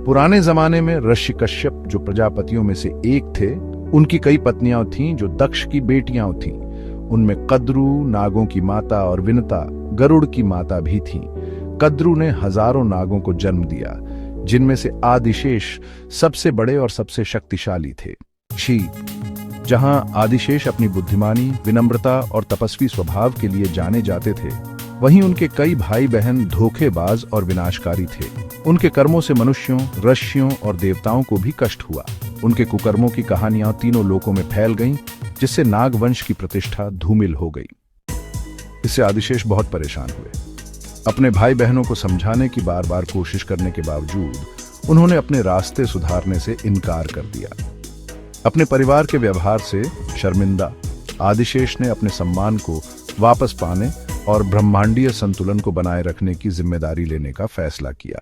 पुराने जमाने में ऋषि कश्यप जो प्रजापतियों में से एक थे, उनकी कई पत्नियां थीं जो दक्ष की बेटियां थीं। उनमें कद्रू नागों की माता और विनता गरुड़ की माता भी थीं। कद्रू ने हजारों नागों को जन्म दिया, जिनमें से आदिशेष सबसे बड़े और सबसे शक्तिशाली थे। जहां आदिशेष अपनी बुद्धिमानी, विनम्रता और तपस्वी स्वभाव के लिए जाने जाते थे, वहीं उनके कई भाई बहन धोखेबाज और विनाशकारी थे। उनके कर्मों से मनुष्यों, ऋषियों और देवताओं को भी कष्ट हुआ। उनके कुकर्मों की कहानियां तीनों लोकों में फैल गईं, जिससे नागवंश की प्रतिष्ठा धूमिल हो गई। इससे आदिशेष बहुत परेशान हुए। अपने भाई बहनों को समझाने की बार बार कोशिश करने के बावजूद उन्होंने अपने रास्ते सुधारने से इनकार कर दिया। अपने परिवार के व्यवहार से शर्मिंदा आदिशेष ने अपने सम्मान को वापस पाने और ब्रह्मांडीय संतुलन को बनाए रखने की जिम्मेदारी लेने का फैसला किया।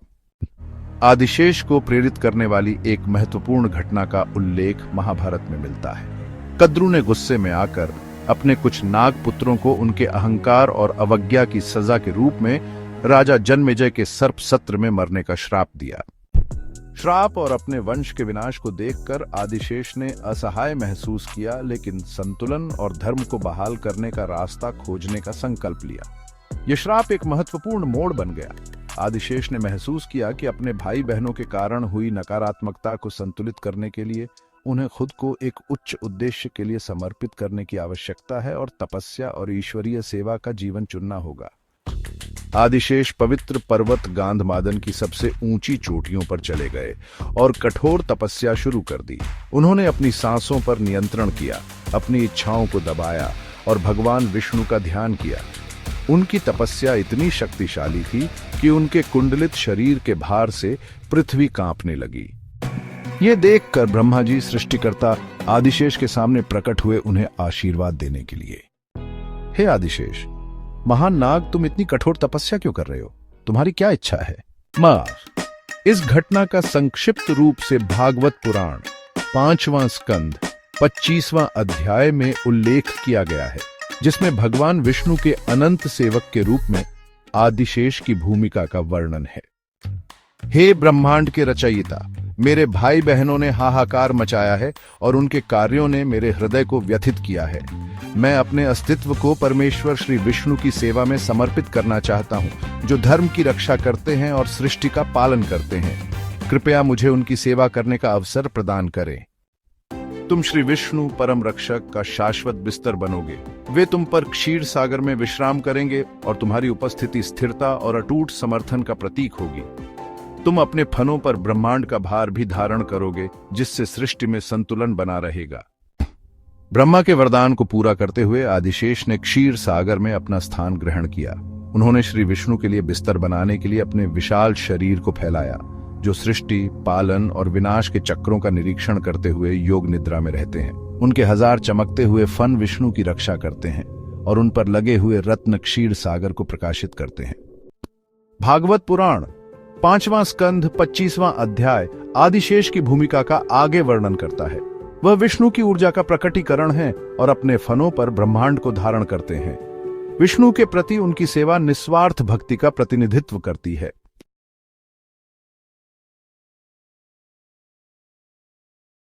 आदिशेष को प्रेरित करने वाली एक महत्वपूर्ण घटना का उल्लेख महाभारत में मिलता है। कद्रू ने गुस्से में आकर अपने कुछ नाग पुत्रों को उनके अहंकार और अवज्ञा की सजा के रूप में राजा जन्मेजय के सर्प सत्र में मरने का श्राप दिया। श्राप और अपने वंश के विनाश को देखकर आदिशेष ने असहाय महसूस किया, लेकिन संतुलन और धर्म को बहाल करने का रास्ता खोजने का संकल्प लिया। यह श्राप एक महत्वपूर्ण मोड़ बन गया। आदिशेष ने महसूस किया कि अपने भाई बहनों के कारण हुई नकारात्मकता को संतुलित करने के लिए उन्हें खुद को एक उच्च उद्देश्य के लिए समर्पित करने की आवश्यकता है और तपस्या और ईश्वरीय सेवा का जीवन चुनना होगा। आदिशेष पवित्र पर्वत गांधमादन की सबसे ऊंची चोटियों पर चले गए और कठोर तपस्या शुरू कर दी। उन्होंने अपनी सांसों पर नियंत्रण किया, अपनी इच्छाओं को दबाया और भगवान विष्णु का ध्यान किया। उनकी तपस्या इतनी शक्तिशाली थी कि उनके कुंडलित शरीर के भार से पृथ्वी कांपने लगी। ये देखकर ब्रह्मा जी सृष्टिकर्ता आदिशेष के सामने प्रकट हुए उन्हें आशीर्वाद देने के लिए। हे आदिशेष, महान नाग, तुम इतनी कठोर तपस्या क्यों कर रहे हो? तुम्हारी क्या इच्छा है? इस घटना का संक्षिप्त रूप से भागवत पुराण 5वां स्कंद 25वां अध्याय में उल्लेख किया गया है, जिसमें भगवान विष्णु के अनंत सेवक के रूप में आदिशेष की भूमिका का वर्णन है। हे ब्रह्मांड के रचयिता, मेरे भाई बहनों ने हाहाकार मचाया है और उनके कार्यों ने मेरे हृदय को व्यथित किया है। मैं अपने अस्तित्व को परमेश्वर श्री विष्णु की सेवा में समर्पित करना चाहता हूँ, जो धर्म की रक्षा करते हैं और सृष्टि का पालन करते हैं। कृपया मुझे उनकी सेवा करने का अवसर प्रदान करें। तुम श्री विष्णु परम रक्षक का शाश्वत बिस्तर बनोगे। वे तुम पर क्षीर सागर में विश्राम करेंगे और तुम्हारी उपस्थिति स्थिरता और अटूट समर्थन का प्रतीक होगी। तुम अपने फनों पर ब्रह्मांड का भार भी धारण करोगे, जिससे सृष्टि में संतुलन बना रहेगा। ब्रह्मा के वरदान को पूरा करते हुए आदिशेष ने क्षीर सागर में अपना स्थान ग्रहण किया। उन्होंने श्री विष्णु के लिए बिस्तर बनाने के लिए अपने विशाल शरीर को फैलाया, जो सृष्टि, पालन और विनाश के चक्रों का निरीक्षण करते हुए योग निद्रा में रहते हैं। उनके 1000 चमकते हुए फन विष्णु की रक्षा करते हैं और उन पर लगे हुए रत्न क्षीर सागर को प्रकाशित करते हैं। भागवत पुराण 5वां स्कंध 25वां अध्याय आदिशेष की भूमिका का आगे वर्णन करता है। वह विष्णु की ऊर्जा का प्रकटीकरण है और अपने फनों पर ब्रह्मांड को धारण करते हैं। विष्णु के प्रति उनकी सेवा निस्वार्थ भक्ति का प्रतिनिधित्व करती है।